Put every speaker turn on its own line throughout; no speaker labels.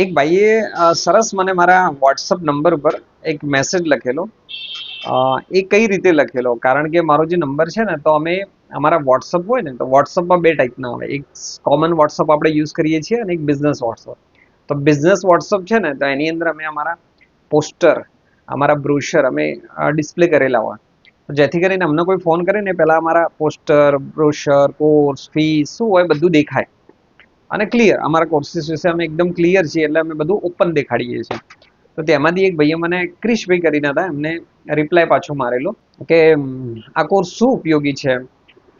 એક ભાઈએ સરસ મને મારા વોટ્સઅપ નંબર પર એક મેસેજ લખેલો. એ કઈ રીતે લખેલો, કારણ કે મારો જે નંબર છે ને, તો અમે અમારા વોટ્સઅપ હોય ને, તો વોટ્સઅપમાં બે ટાઈપના હોય. એક કોમન વોટ્સઅપ આપણે યુઝ કરીએ છીએ અને એક બિઝનેસ વોટ્સઅપ. તો બિઝનેસ વોટ્સઅપ છે ને, તો એની અંદર અમે અમારા પોસ્ટર, અમારા બ્રોશર અમે ડિસ્પ્લે કરેલા હોય, જેથી કરીને અમને કોઈ ફોન કરે ને પહેલા અમારા પોસ્ટર, બ્રોશર, કોર્સ, ફીસ શું હોય બધું દેખાય અને ક્લિયર. અમારા કોર્સીસ વિશે અમે એકદમ ક્લિયર છીએ, એટલે અમે બધું ઓપન દેખાડીએ છીએ. તો તેમાંથી એક ભાઈએ મને ક્રિશભાઈ કરીને હતા, એમને રિપ્લાય પાછો મારેલો કે આ કોર્સ શું ઉપયોગી છે,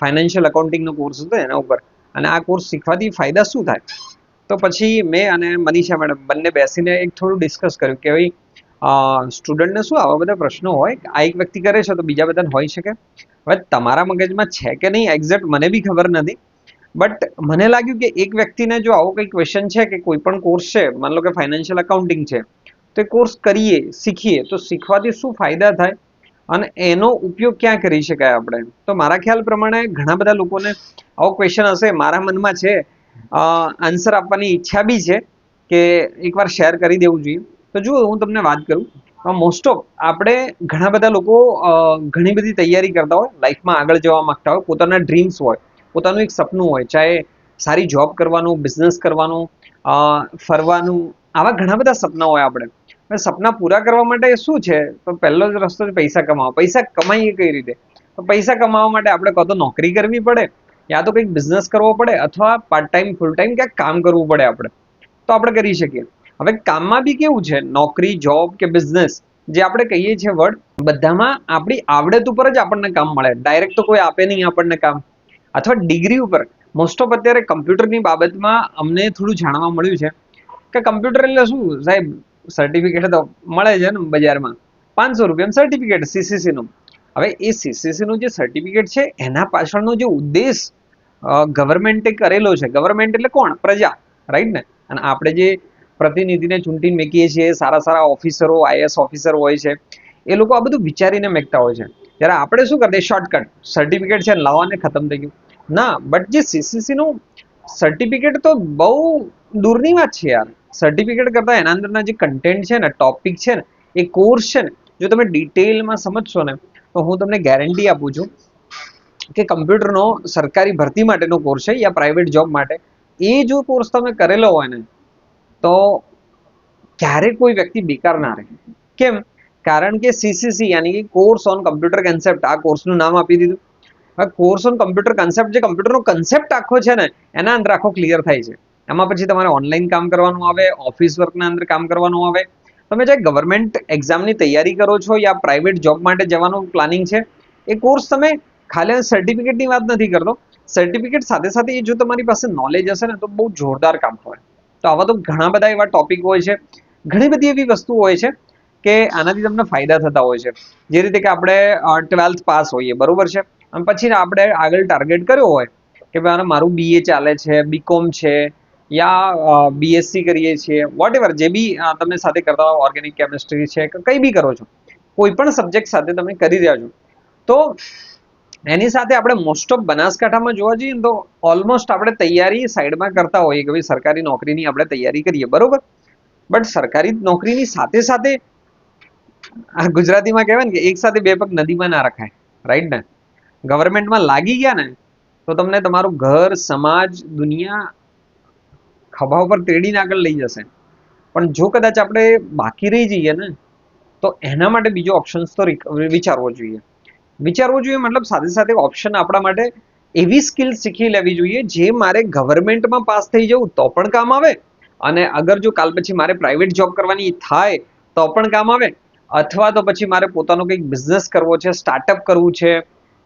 ફાઇનાન્શિયલ એકાઉન્ટિંગનો કોર્સ હતો એના ઉપર, અને આ કોર્સ શીખવાથી ફાયદા શું થાય. તો પછી મેં અને મનીષા મેડમ બંને બેસીને એક થોડું ડિસ્કસ કર્યું કે ભાઈ સ્ટુડન્ટને શું આવા બધા પ્રશ્નો હોય, આ એક વ્યક્તિ કરે છે તો બીજા બધાને હોઈ શકે. હવે તમારા મગજમાં છે કે નહીં એક્ઝેક્ટ મને બી ખબર નથી, બટ મને લાગ્યું કે એક વ્યક્તિને જો આવો કંઈ ક્વેશ્ચન છે કે કોઈ પણ કોર્સ છે, માન લો કે ફાઇનાન્શિયલ એકાઉન્ટિંગ છે, તો એ કોર્સ કરીએ, શીખીએ તો શીખવાથી શું ફાયદા થાય અને એનો ઉપયોગ ક્યાં કરી શકાય આપણે. તો મારા ખ્યાલ પ્રમાણે ઘણા બધા લોકોને આવો ક્વેશ્ચન હશે, મારા મનમાં છે, આન્સર આપવાની ઈચ્છા બી છે કે એકવાર શેર કરી દેવું જોઈએ. તો જુઓ, હું તમને વાત કરું, મોસ્ટ ઓફ આપણે ઘણા બધા લોકો ઘણી બધી તૈયારી કરતા હોય, લાઈફમાં આગળ જવા માંગતા હોય, પોતાના ડ્રીમ્સ હોય, પોતાનું એક સપનું હોય, ચાહે સારી જોબ કરવાનું, બિઝનેસ કરવાનું, ફરવાનું, આવા ઘણા બધા સપના હોય આપણે. હવે સપના પૂરા કરવા માટે શું છે, તો પહેલો જ રસ્તો છે પૈસા કમાવો. પૈસા કમાઈએ કઈ રીતે? તો પૈસા કમાવા માટે આપણે કાં તો નોકરી કરવી પડે, યા તો કંઈક બિઝનેસ કરવો પડે, અથવા પાર્ટ ટાઈમ ફૂલ ટાઈમ ક્યાંક કામ કરવું પડે આપણે, તો આપણે કરી શકીએ. હવે કામમાં બી કેવું છે, નોકરી, જોબ કે બિઝનેસ જે આપણે કહીએ છીએ વર્ડ, બધામાં આપણી આવડત ઉપર જ આપણને કામ મળે. ડાયરેક્ટ તો કોઈ આપે નહીં આપણને કામ, અથવા ડિગ્રી ઉપર. મોસ્ટ ઓફ અત્યારે કમ્પ્યુટરની બાબતમાં અમને થોડું જાણવા મળ્યું છે કે કમ્પ્યુટર એટલે શું સાહેબ, સર્ટિફિકેટ તો મળે છે ને બજારમાં, 500 રૂપિયાનું સર્ટિફિકેટ સીસીસીનું. હવે એ સીસીસીનું જે સર્ટિફિકેટ છે એના પાછળનો જે ઉદ્દેશ ગવર્મેન્ટે કરેલો છે, ગવર્મેન્ટ એટલે કોણ? પ્રજા, રાઈટ ને? અને આપણે જે પ્રતિનિધિને ચૂંટીને મેકીએ છીએ, સારા સારા ઓફિસરો, આઈએસ ઓફિસર હોય છે, એ લોકો આ બધું વિચારીને મેકતા હોય છે. ત્યારે આપણે શું કરીએ, શોર્ટકટ સર્ટિફિકેટ છે લાવવાને, ખતમ થઈ ગયું. ના, બટ જે સીસીસી નું સર્ટિફિકેટ તો બહુ દૂરની વાત છે યાર. સર્ટિફિકેટ કરતા એના અંદરના જે કન્ટેન્ટ છે ને, ટોપિક છે ને, એ કોર્સ છે ને, જો તમે ડિટેલમાં સમજશો ને, તો હું તમને ગેરંટી આપું છું કે કમ્પ્યુટરનો સરકારી ભરતી માટેનો કોર્સ છે યા પ્રાઇવેટ જોબ માટે, એ જો કોર્સ તમે કરેલો હોય ને, તો ક્યારે કોઈ વ્યક્તિ બેકાર ના રહે. કેમ? કારણ કે સીસીસી યાની કે કોર્સ ઓન કમ્પ્યુટર કન્સેપ્ટ, આ કોર્સનું નામ આપી દીધું. હવે કોર્સ ઓન કમ્પ્યુટર કન્સેપ્ટ, જે કમ્પ્યુટરનો કન્સેપ્ટ આખો છે ને, એના અંદર આખો ક્લિયર થાય છે. એમાં પછી તમારે ઓનલાઈન કામ કરવાનું આવે, ઓફિસ વર્કના અંદર કામ કરવાનું આવે. તમે જે ગવર્મેન્ટ એક્ઝામની તૈયારી કરો છો યા પ્રાઇવેટ જોબ માટે જવાનું પ્લાનિંગ છે, એ કોર્સ તમે ખાલી સર્ટિફિકેટની વાત નથી કરતો. સર્ટિફિકેટ સાથે સાથે એ જો તમારી પાસે નોલેજ હશે ને, તો બહુ જોરદાર કામ હોય. તો આવા તો ઘણા બધા એવા ટોપિક હોય છે, ઘણી બધી એવી વસ્તુ હોય છે કે આનાથી તમને ફાયદા થતા હોય છે. જે રીતે કે આપણે 12th પાસ હોઈએ, બરોબર છે, અને પછી આપણે આગળ ટાર્ગેટ કર્યો હોય કે ભાઈ મારું બીએ ચાલે છે, બીકોમ છે, યા બીએસસી કરીએ છીએ, વોટ એવર જે બી તમે સાથે કરતા હો, ઓર્ગેનિક કેમિસ્ટ્રી છે કે કંઈ બી કરો છો, કોઈ પણ સબ્જેક્ટ સાથે તમે કરી રહ્યા છો, તો એની સાથે આપણે મોસ્ટ ઓફ બનાસકાંઠામાં જોવા જઈએ ને, તો ઓલમોસ્ટ આપણે તૈયારી સાઈડમાં કરતા હોઈએ કે ભાઈ સરકારી નોકરીની આપણે તૈયારી કરીએ, બરોબર. બટ સરકારી નોકરીની સાથે સાથે આ ગુજરાતીમાં કહેવાય ને કે એક સાથે બે પગ નદીમાં ના રખાય, રાઈટ ને? ગવર્મેન્ટમાં લાગી ગયા ને, તો તમને તમારું ઘર, સમાજ, દુનિયા ખભા ઉપર તેડીને આગળ લઈ જશે. પણ જો કદાચ આપણે બાકી રહી જઈએ ને, તો એના માટે બીજો ઓપ્શન તો વિચારવો જોઈએ. વિચારવું જોઈએ મતલબ સાથે સાથે ઓપ્શન આપણા માટે એવી સ્કિલ શીખી લેવી જોઈએ જે મારે ગવર્મેન્ટમાં પાસ થઈ જવું તો પણ કામ આવે, અને અગર જો કાલ પછી મારે પ્રાઇવેટ જોબ કરવાની થાય તો પણ કામ આવે, અથવા તો પછી મારે પોતાનો કંઈક બિઝનેસ કરવો છે, સ્ટાર્ટઅપ કરવું છે,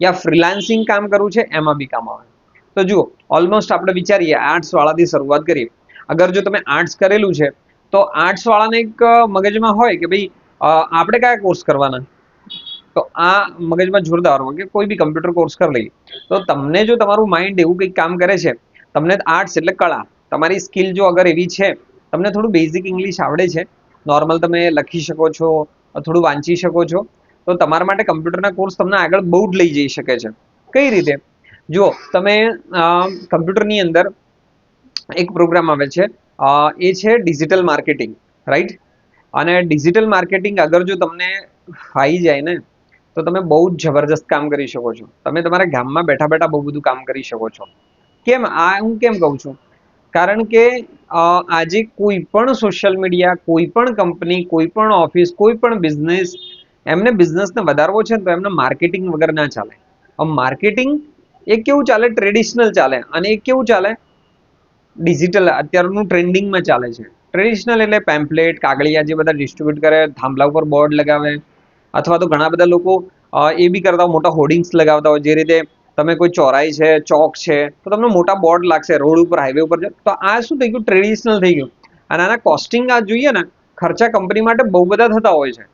યા ફ્રીલાન્સિંગ કામ કરવું છે, એમાં બી કામ આવે. તો જુઓ, ઓલમોસ્ટ આપણે વિચારીએ આર્ટ્સ વાળાથી શરૂઆત કરીએ. અગર જો તમે આર્ટ્સ કરેલું છે, તો આર્ટ્સ વાળાને એક મગજમાં હોય કે ભાઈ આપણે કયા કોર્સ કરવાના, તો આ મગજમાં જોરદાર હોય કે કોઈ બી કમ્પ્યુટર કોર્સ કરી લઈએ. તો તમને જો તમારું માઇન્ડ એવું કંઈક કામ કરે છે, તમને આર્ટ્સ એટલે કળા, તમારી સ્કિલ જો અગર એવી છે, તમને થોડું બેઝિક ઇંગ્લિશ આવડે છે, નોર્મલ તમે લખી શકો છો, થોડું વાંચી શકો છો, તો તમારા માટે કમ્પ્યુટરના કોર્સ તમને આગળ બહુ જ લઈ જઈ શકે છે. કઈ રીતે? જુઓ, તમે કમ્પ્યુટરની અંદર એક પ્રોગ્રામ આવે છે, એ છે ડિજિટલ માર્કેટિંગ, રાઈટ? અને ડિજિટલ માર્કેટિંગ અગર જો તમને ફાઈ જાય ને તો તમે બહુ જ જબરજસ્ત કામ કરી શકો છો. તમે તમારા ગામમાં બેઠા બેઠા બહુ બધું કામ કરી શકો છો. કેમ આ હું કેમ કહું છું? કારણ કે આજે કોઈ પણ સોશિયલ મીડિયા, કોઈ પણ કંપની, કોઈ પણ ઓફિસ, કોઈ પણ બિઝનેસ, એમને બિઝનેસને વધારવો છે તો એમને માર્કેટિંગ વગર ના ચાલે. માર્કેટિંગ એ કેવું ચાલે? ટ્રેડિશનલ ચાલે. અને એ કેવું ચાલે? ડિજિટલ અત્યારનું ટ્રેન્ડિંગમાં ચાલે છે. ટ્રેડિશનલ એટલે પેમ્પલેટ, કાગળિયા જે બધા ડિસ્ટ્રીબ્યુટ કરે, થાંભલા ઉપર બોર્ડ લગાવે, અથવા તો ઘણા બધા લોકો એ બી કરતા હોય, મોટા હોર્ડિંગ્સ લગાવતા હોય. જે રીતે તમે કોઈ ચોરાઈ છે, ચોક છે, તો તમને મોટા બોર્ડ લાગશે રોડ ઉપર, હાઈવે ઉપર છે. તો આ શું થઈ ગયું? ટ્રેડિશનલ થઈ ગયું. અને આના કોસ્ટિંગ આ જોઈએ ને, ખર્ચા કંપની માટે બહુ બધા થતા હોય છે.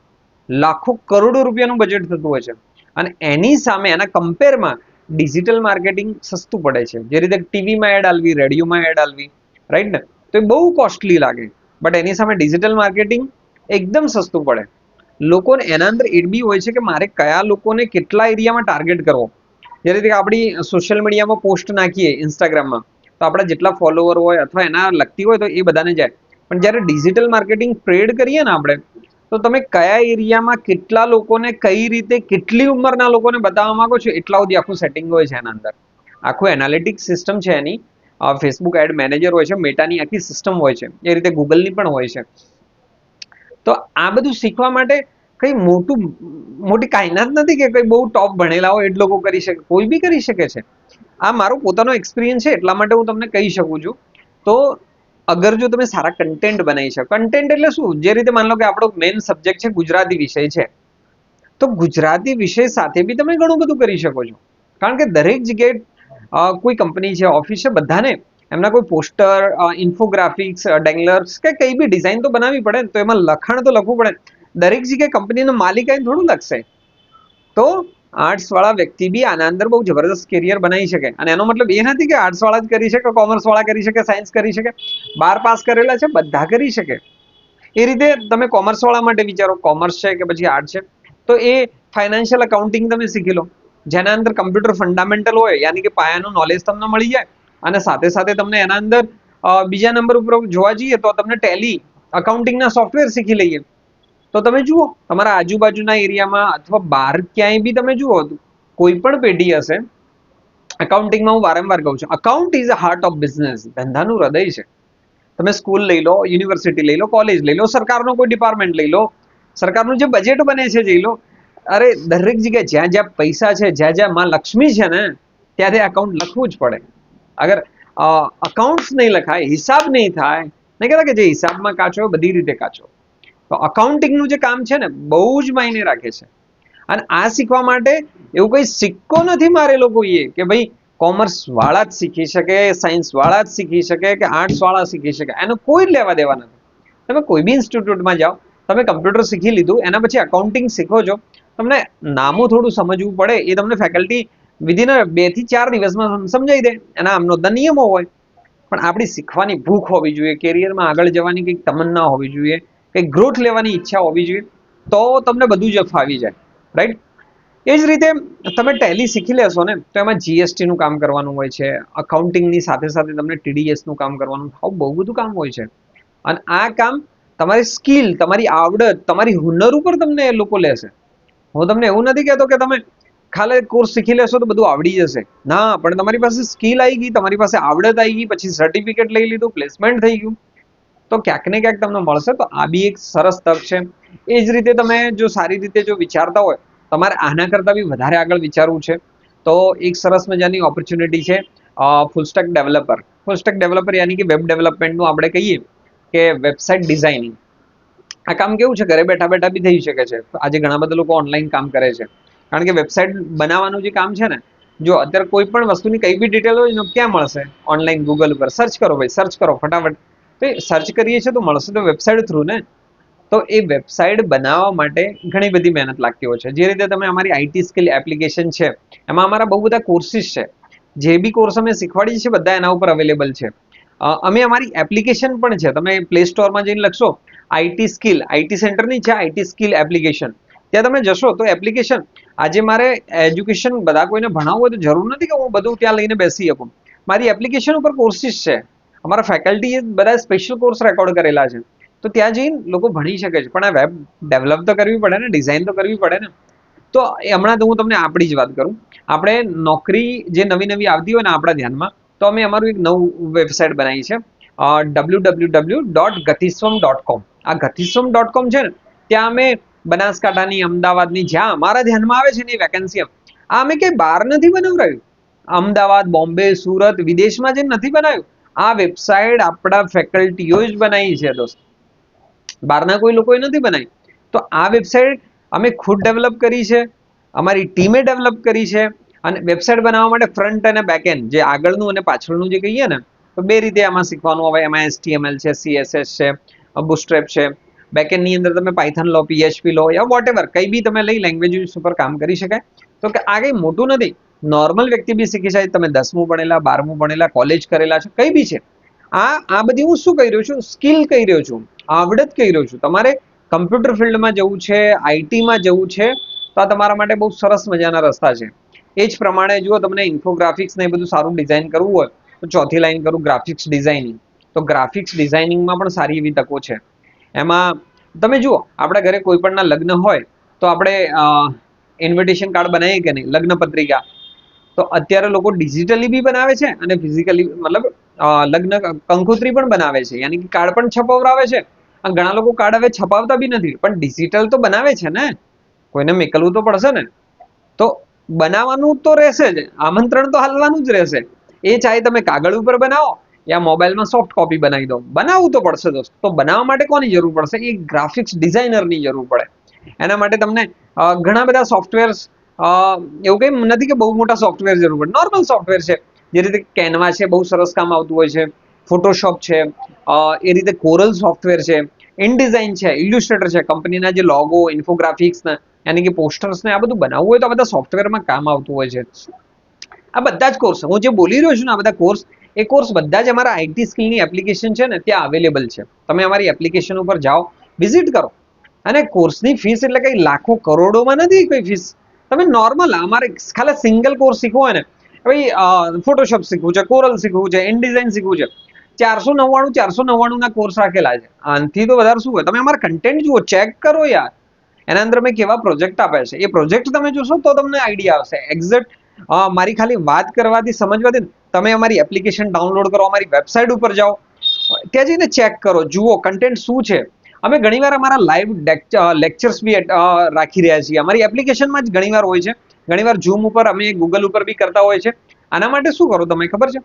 લાખો કરોડો રૂપિયાનું બજેટ થતું હોય છે. અને એની સામે એના કમ્પેરમાં ડિજિટલ માર્કેટિંગ સસ્તું પડે છે. જે રીતે ટીવીમાં એડ આલવી, રેડિયોમાં એડ આલવી, રાઈટ ને? તો એ બહુ કોસ્ટલી લાગે. બટ એની સામે ડિજિટલ માર્કેટિંગ એકદમ સસ્તું પડે. લોકોને એના અંદર એ બી હોય છે કે મારે કયા લોકોને કેટલા એરિયામાં ટાર્ગેટ કરવો. જે રીતે આપણી સોશિયલ મીડિયામાં પોસ્ટ નાખીએ, ઇન્સ્ટાગ્રામમાં, તો આપણા જેટલા ફોલોવર હોય અથવા એના લગતી હોય તો એ બધાને જાય. પણ જ્યારે ડિજિટલ માર્કેટિંગ ટ્રેડ કરીએ ને આપણે, તો તમે કયા એરિયામાં કેટલા લોકોને કઈ રીતે કેટલી ઉંમરના લોકોને બતાવવા માંગો છો, એટલા સુધી આખું સેટિંગ હોય છે એના અંદર. આખું એનાલિટિક્સ સિસ્ટમ છે એની. ફેસબુક એડ મેનેજર હોય છે, મેટાની આખી સિસ્ટમ હોય છે, એ રીતે ગૂગલની પણ હોય છે. તો આ બધું શીખવા માટે કઈ મોટી કાયનાત નથી કે કઈ બહુ ટોપ ભણેલા હોય એટલે લોકો કરી શકે. કોઈ બી કરી શકે છે. આ મારો પોતાનો એક્સપિરિયન્સ છે એટલા માટે હું તમને કહી શકું છું. તો અગર જો તમે સારા કન્ટેન્ટ બનાવી શકો, કન્ટેન્ટ એટલે શું? જે રીતે માની લો કે આપણો મેઇન સબ્જેક્ટ છે ગુજરાતી વિષય છે, તો ગુજરાતી વિષય સાથે બી તમે ઘણું બધું કરી શકો છો. કારણ કે દરેક જગ્યાએ કોઈ કંપની છે, ઓફિસ છે, બધાને એમના કોઈ પોસ્ટર, ઇન્ફોગ્રાફિક્સ, ડેંગલર્સ કે કઈ બી ડિઝાઇન તો બનાવવી પડે ને, તો એમાં લખાણ તો લખવું પડે. દરેક જગ્યાએ કંપનીનો માલિક આવીને થોડું લખશે. તો આર્ટ્સ વાળા વ્યક્તિ બી આના અંદર બહુ જબરદસ્ત કેરિયર બનાવી શકે. અને એનો મતલબ એ નથી કે આર્ટ્સ વાળા જ કરી શકે, કોમર્સ વાળા કરી શકે, સાયન્સ કરી શકે. 12 પાસ કરેલા છે બધા કરી શકે. એ રીતે તમે કોમર્સ વાળા માટે વિચારો, કોમર્સ છે કે પછી આર્ટ છે, તો એ ફાઇનાન્શિયલ અકાઉન્ટિંગ તમે શીખી લો, જેના અંદર કમ્પ્યુટર ફંડામેન્ટલ હોય, યાની કે પાયાનું નોલેજ તમને મળી જાય. અને સાથે સાથે તમને એના અંદર બીજા નંબર ઉપર જોવા જઈએ તો તમને ટેલી, અકાઉન્ટિંગના સોફ્ટવેર શીખી લઈએ. તો તમે જુઓ તમારા આજુબાજુના એરિયામાં અથવા બહાર ક્યાંય બી તમે જુઓ, કોઈ પણ પેઢી હશે. અકાઉન્ટિંગમાં હું વારંવાર કહું છું, account is a heart of business. ધંધાનું હૃદય છે. તમે સ્કૂલ લઈ લો, યુનિવર્સિટી લઈ લો, કોલેજ લઈ લો, સરકારનો કોઈ ડિપાર્ટમેન્ટ લઈ લો, સરકારનું જે બજેટ બને છે જઈ લો, અરે દરેક જગ્યાએ જ્યાં જ્યાં પૈસા છે, જ્યાં જ્યાં માં લક્ષ્મી છે ને, ત્યાંથી અકાઉન્ટ લખવું જ પડે. અગર અકાઉન્ટ્સ નહીં લખાય, હિસાબ નહીં થાય, નહીં કહેતા કે જે હિસાબમાં કાચો બધી રીતે કાચો. તો અકાઉન્ટિંગનું જે કામ છે ને, બહુ જ માયને રાખે છે. અને આ શીખવા માટે એવું કઈ સિક્કો નથી મારેલો કોઈએ કે ભાઈ કોમર્સ વાળા જ શીખી શકે, સાયન્સ વાળા જ શીખી શકે કે આર્ટ્સ વાળા શીખી શકે. એનું કોઈ લેવા દેવા નથી. તમે કોઈ બી ઇન્સ્ટિટ્યૂટમાં જાઓ, તમે કમ્પ્યુટર શીખી લીધું, એના પછી અકાઉન્ટિંગ શીખો છો, તમને નામું થોડું સમજવું પડે, એ તમને ફેકલ્ટી વિધિન 2 થી 4 દિવસમાં સમજાવી દે. એના આમનો નિયમો હોય. પણ આપણી શીખવાની ભૂખ હોવી જોઈએ, કેરિયરમાં આગળ જવાની કંઈક તમન્ના હોવી જોઈએ, કંઈક ગ્રોથ લેવાની ઈચ્છા હોવી જોઈએ, તો તમને બધું જ ફાવી જાય, રાઈટ? એ જ રીતે તમે ટેલી શીખી લેશો ને, તો એમાં જીએસટીનું કામ કરવાનું હોય છે, અકાઉન્ટિંગની સાથે સાથે તમને ટીડીએસનું કામ કરવાનું, આવું બહુ બધું કામ હોય છે. અને આ કામ તમારી સ્કિલ, તમારી આવડત, તમારી હુનર ઉપર તમને એ લોકો લેશે. હું તમને એવું નથી કહેતો કે તમે ખાલી કોર્સ શીખી લેશો તો બધું આવડી જશે. ના, પણ તમારી પાસે સ્કિલ આવી ગઈ, તમારી પાસે આવડત આવી ગઈ, પછી સર્ટિફિકેટ લઈ લીધું, પ્લેસમેન્ટ થઈ ગયું, તો ક્યાંક ને ક્યાંક તમને મળશે. તો આ બી એક સરસ તક છે. એ જ રીતે તમે જો સારી રીતે જો વિચારતા હોય, તમારે આના કરતાં બી વધારે આગળ વિચારવું છે, તો એક સરસ મજાની ઓપોર્ચ્યુનિટી છે full stack developer. Full stack developer યાની કે વેબ ડેવલપમેન્ટનું આપણે કહીએ કે વેબસાઇટ ડિઝાઇનિંગ. આ કામ કેવું છે? ઘરે બેઠા બેઠા બી થઈ શકે છે. આજે ઘણા બધા લોકો ઓનલાઈન કામ કરે છે. કારણ કે વેબસાઇટ બનાવવાનું જે કામ છે ને, જો અત્યારે કોઈ પણ વસ્તુની કઈ બી ડિટેલ હોય ને, ક્યાં મળશે? ઓનલાઈન ગૂગલ ઉપર સર્ચ કરો ભાઈ, સર્ચ કરો ફટાફટ. તો સર્ચ કરીએ છીએ તો મળશે તો વેબસાઇટ થ્રુ ને. તો એ વેબસાઇટ બનાવવા માટે ઘણી બધી મહેનત લાગતી હોય છે. જે રીતે તમે અમારી આઈટી સ્કિલ એપ્લિકેશન છે, એમાં અમારા બહુ બધા કોર્સિસ છે. જે બી કોર્સ અમે શીખવાડીએ છીએ બધા એના ઉપર અવેલેબલ છે. અમે અમારી એપ્લિકેશન પણ છે. તમે પ્લે સ્ટોરમાં જઈને લખશો આઈટી સ્કિલ, આઈટી સેન્ટરની છે આઈટી સ્કિલ એપ્લિકેશન, ત્યાં તમે જશો તો એપ્લિકેશન. આજે મારે એજ્યુકેશન બધા કોઈને ભણાવવું હોય તો જરૂર નથી કે હું બધું ત્યાં લઈને બેસી શકું. મારી એપ્લિકેશન ઉપર કોર્સિસ છે. અમારા ફેકલ્ટીએ બધા સ્પેશિયલ કોર્સ રેકોર્ડ કરેલા છે, તો ત્યાં જઈને લોકો ભણી શકે છે. પણ આ વેબ ડેવલપ તો કરવી પડે ને, ડિઝાઇન તો કરવી પડે ને. તો હમણાં તો હું તમને આપણી જ વાત કરું. આપણે નોકરી જે નવી નવી આવતી હોય ને આપણા ધ્યાનમાં, તો અમે અમારું એક નવું વેબસાઇટ બનાવી છે, www.gatiswam.com. આ gatiswam.com છે ને, ત્યાં અમે બનાસકાંઠાની, અમદાવાદની જ્યાં અમારા ધ્યાનમાં આવે છે ને એ વેકેન્સી આ અમે કંઈ બહાર નથી બનાવરાયું. અમદાવાદ, બોમ્બે, સુરત, વિદેશમાં જે નથી બનાવ્યું. આ વેબસાઇટ આપણા ફેકલ્ટીઓ જ બનાવી છે દોસ્ત, બહારના કોઈ લોકોએ નથી બનાવી. તો આ વેબસાઇટ અમે ખુદ ડેવલપ કરી છે, અમારી ટીમે ડેવલપ કરી છે. અને વેબસાઇટ બનાવવા માટે ફ્રન્ટ અને બેક એન્ડ, જે આગળનું અને પાછળનું જે કહીએ ને, તો બે રીતે આમાં શીખવાનું આવે. એમાં HTML છે, CSS છે, બુટસ્ટ્રેપ છે. બેકએન્ડની અંદર તમે પાયથન લો, PHP લો, યા વોટ એવર કંઈ બી તમે લઈ લેંગ્વેજ ઉપર કામ કરી શકાય. તો કે આ કંઈ મોટું નથી, નોર્મલ વ્યક્તિ બી શીખી જાય. તમે 10મું ભણેલા, 12મું ભણેલા, કોલેજ કરેલા છે, કંઈ બી છે. આ બધી હું શું કહી રહ્યો છું, સ્કિલ કહી રહ્યો છું, આવડત કહી રહ્યો છું. તમારે કમ્પ્યુટર ફિલ્ડમાં જવું છે, આઈટીમાં જવું છે, તો આ તમારા માટે બહુ સરસ મજાના રસ્તા છે. એ જ પ્રમાણે જુઓ, તમને ઇન્ફોગ્રાફિક્સ ને એ બધું સારું ડિઝાઇન કરવું હોય તો ચોથી લાઈન કરું ગ્રાફિક્સ ડિઝાઇનિંગ. તો ગ્રાફિક્સ ડિઝાઇનિંગમાં પણ સારી એવી તકો છે. એમાં તમે જુઓ, આપણા ઘરે કોઈ પણના લગ્ન હોય તો આપણે ઇન્વિટેશન કાર્ડ બનાવીએ કે નહીં, લગ્ન પત્રિકા. તો અત્યારે લોકો ડિજિટલી બી બનાવે છે અને ફિઝિકલી, મતલબ લગ્ન કંકોત્રી પણ બનાવે છે, યાની કે કાર્ડ પણ છપાવરાવે છે. અને ઘણા લોકો કાર્ડ હવે છપાવતા બી નથી, પણ ડિજિટલ તો બનાવે છે ને, કોઈને મેકલવું તો પડશે ને. તો બનાવવાનું તો રહેશે જ, આમંત્રણ તો હાલવાનું જ રહેશે. એ ચાહે તમે કાગળ ઉપર બનાવો યા મોબાઈલમાં સોફ્ટ કોપી બનાવી દો, બનાવવું તો પડશે દોસ્ત. તો બનાવવા માટે કોની જરૂર પડશે? એ ગ્રાફિક્સ ડિઝાઇનરની જરૂર પડે. એના માટે તમને ઘણા બધા સોફ્ટવેર્સ, એવું કંઈ નથી કે બહુ મોટા સોફ્ટવેર જરૂર પડે, નોર્મલ સોફ્ટવેર છે. જે રીતે કેનવા છે, બહુ સરસ કામ આવતું હોય છે. ફોટોશોપ છે, એ રીતે કોરલ સોફ્ટવેર છે, ઇનડિઝાઇન છે, ઇલ્યુસ્ટ્રેટર છે. કંપનીના જે લોગો, ઇન્ફોગ્રાફિક્સ ને, યાની કે પોસ્ટર્સ ને આ બધું બનાવવું હોય તો આ બધા સોફ્ટવેરમાં કામ આવતું હોય છે. આ બધા જ કોર્સ હું જે બોલી રહ્યો છું ને, આ બધા કોર્સ, એ કોર્સ બધા જ અમારા આઈટી સ્કિલની એપ્લિકેશન છે ને, ત્યાં અવેલેબલ છે. તમે અમારી એપ્લિકેશન ઉપર જાઓ, વિઝિટ કરો. અને કોર્સની ફીસ એટલે કંઈ લાખો કરોડોમાં નથી કોઈ ફીસ. તમે નોર્મલ અમારે ખાલી સિંગલ કોર્સ શીખવો હોય ને, ભાઈ ફોટોશોપ શીખવું છે, કોરલ શીખવું છે, ઇનડિઝાઇન શીખવું છે, 499 ના કોર્સ રાખેલા છે. આનાથી તો વધારે શું હોય? તમે અમારા કન્ટેન્ટ જુઓ, ચેક કરો યાર. એના અંદર મેં કેવા પ્રોજેક્ટ આપ્યા છે, એ પ્રોજેક્ટ તમે જોશો તો તમને આઈડિયા આવશે. એક્ઝેક્ટ મારી ખાલી વાત કરવાથી, સમજવાથી તમે અમારી એપ્લિકેશન ડાઉનલોડ કરો, અમારી વેબસાઇટ ઉપર જાઓ, ત્યાં જઈને ચેક કરો, જુઓ કન્ટેન્ટ શું છે. અમે ઘણીવાર અમારા લાઈવ લેક્ચર્સ બી રાખી રહ્યા છીએ, અમારી એપ્લિકેશનમાં જ ઘણીવાર હોય છે. ઘણીવાર ઝૂમ ઉપર, અમે ગૂગલ ઉપર બી કરતા હોય છે. આના માટે શું કરો તમે ખબર છે?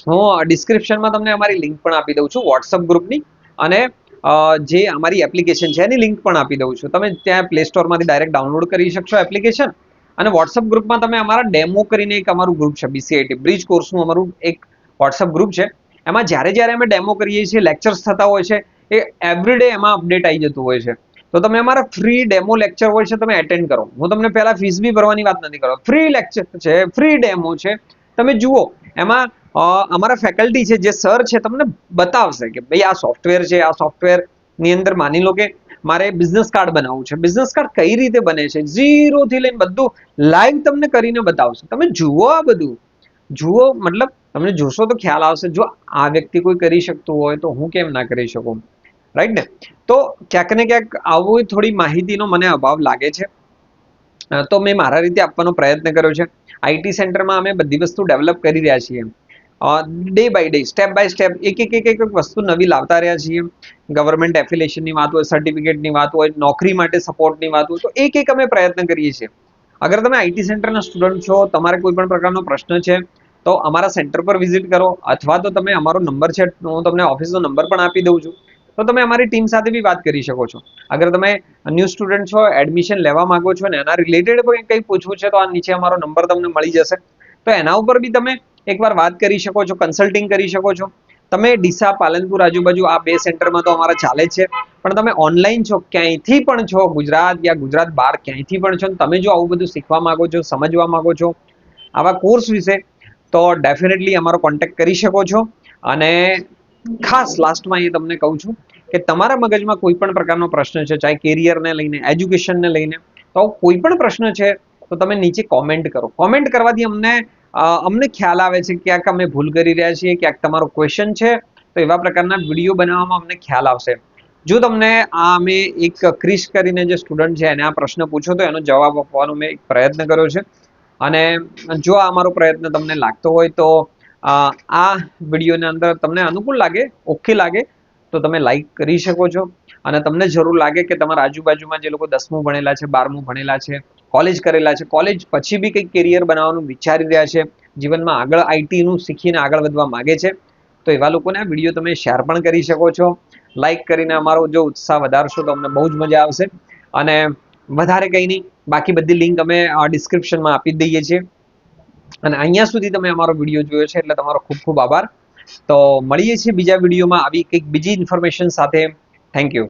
હું ડિસ્ક્રિપ્શનમાં તમને અમારી લિંક પણ આપી દઉં છું, વોટ્સઅપ ગ્રુપની. અને જે અમારી એપ્લિકેશન છે એની લિંક પણ આપી દઉં છું. તમે ત્યાં પ્લે સ્ટોરમાંથી ડાયરેક્ટ ડાઉનલોડ કરી શકશો એપ્લિકેશન. અને વોટ્સઅપ ગ્રુપમાં તમે અમારા ડેમો કરીને એક અમારું ગ્રુપ છે, BCIT બ્રિજ કોર્સનું અમારું એક વોટ્સઅપ ગ્રુપ છે. એમાં જ્યારે જ્યારે અમે ડેમો કરીએ છીએ, લેક્ચર્સ થતા હોય છે, એ એવરીડે એમાં અપડેટ આવી જતું હોય છે. તો તમે અમારા ફ્રી ડેમો લેક્ચર હોય છે, તમે એટેન્ડ કરો. હું તમને પહેલા ફીસ બી ભરવાની વાત નથી કરતો, ફ્રી લેક્ચર છે, ફ્રી ડેમો છે, તમે જુઓ. એમાં અમારા ફેકલ્ટી છે, જે સર છે, તમને બતાવશે કે ભાઈ આ સોફ્ટવેર છે, આ સોફ્ટવેરની અંદર માની લો કે મારે બિઝનેસ કાર્ડ બનાવવું છે, બિઝનેસ કાર્ડ કઈ રીતે બને છે, ઝીરોથી લઈને બધું લાઈવ તમને કરીને બતાવશે. તમે જુઓ, આ બધું જુઓ, મતલબ તમને જોશો તો ખ્યાલ આવશે. જો આ વ્યક્તિ કોઈ કરી શકતું હોય તો હું કેમ ના કરી શકું, રાઈટ ને? તો ક્યાંક ને ક્યાંક આવું થોડી માહિતીનો મને અભાવ લાગે છે, તો મેં મારા રીતે આપવાનો પ્રયત્ન કર્યો છે. આઈટી સેન્ટરમાં અમે બધી વસ્તુ ડેવલપ કરી રહ્યા છીએ, day by day, step by step, એક વસ્તુ નવી લાવતા રહ્યા છીએ. ગવર્મેન્ટ એફિલિએશનની વાત હોય, સર્ટિફિકેટની વાત હોય, નોકરી માટે સપોર્ટની વાત હોય, તો એક અમે પ્રયત્ન કરીએ છીએ. અગર તમે આઈટી સેન્ટરના સ્ટુડન્ટ છો, તમારે કોઈ પણ પ્રકારનો પ્રશ્ન છે, તો અમારા સેન્ટર પર વિઝિટ કરો. અથવા તો તમે અમારો નંબર છે, હું તમને ઓફિસનો નંબર પણ આપી દઉં છું, તો તમે અમારી ટીમ સાથે બી વાત કરી શકો છો. અગર તમે ન્યૂ સ્ટુડન્ટ છો, એડમિશન લેવા માંગો છો ને એના રિલેટેડ કંઈ પૂછવું છે, તો આ નીચે અમારો નંબર તમને મળી જશે. તો એના ઉપર બી તમે એકવાર વાત કરી શકો છો, કન્સલ્ટિંગ કરી શકો છો. તમે ડીસા, પાલનપુર આજુબાજુ આ બે સેન્ટરમાં તો અમારા ચાલે જ છે. પણ તમે ઓનલાઈન છો, ક્યાંયથી પણ છો, ગુજરાત યા ગુજરાત બહાર ક્યાંયથી પણ છો, તમે જો આવું બધું શીખવા માંગો છો, સમજવા માંગો છો આવા કોર્સ વિશે, તો ડેફિનેટલી અમારો કોન્ટેક્ટ કરી શકો છો. અને ખાસ લાસ્ટમાં એ તમને કહું છું કે તમારા મગજમાં કોઈ પણ પ્રકારનો પ્રશ્ન છે, ચાહે કેરિયરને લઈને, એજ્યુકેશનને લઈને, તો કોઈ પણ પ્રશ્ન છે તો તમે નીચે કોમેન્ટ કરો. કોમેન્ટ કરવાથી અમને અમને ખ્યાલ આવે છે કે ક્યાંક અમે ભૂલ કરી રહ્યા છીએ, ક્યાંક તમારો ક્વેશ્ચન છે, તો એવા પ્રકારના વિડીયો બનાવવામાં અમને ખ્યાલ આવશે. જો તમને અમે એક ક્રિશ કરીને જે સ્ટુડન્ટ છે એને આ પ્રશ્ન પૂછો તો એનો જવાબ આપવાનો મેં એક પ્રયત્ન કર્યો છે. અને જો આ મારો પ્રયત્ન તમને લાગતો હોય તો આ વિડીયોની અંદર તમને અનુકૂળ લાગે, ઓકે લાગે, તો તમે લાઈક કરી શકો છો. અને તમને જરૂર લાગે કે તમારા આજુબાજુમાં જે લોકો 10મું ભણેલા છે, 12મું ભણેલા છે, કોલેજ કરેલા છે, કોલેજ પછી બી કંઈક કેરિયર બનાવવાનું વિચારી રહ્યા છે, જીવનમાં આગળ આઈટીનું શીખીને આગળ વધવા માંગે છે, તો એવા લોકોને આ વિડીયો તમે શેર પણ કરી શકો છો. લાઈક કરીને અમારો જો ઉત્સાહ વધારશો તો અમને બહુ જ મજા આવશે. અને વધારે કંઈ નહીં, બાકી બધી લિંક અમે ડિસ્ક્રિપ્શનમાં આપી જ દઈએ છીએ. અને અહીંયા સુધી તમે અમારો વિડીયો જોયો છે એટલે તમારો ખૂબ ખૂબ આભાર. તો મળીએ છીએ બીજા વિડીયોમાં આવી કંઈક બીજી ઇન્ફોર્મેશન સાથે. Thank you.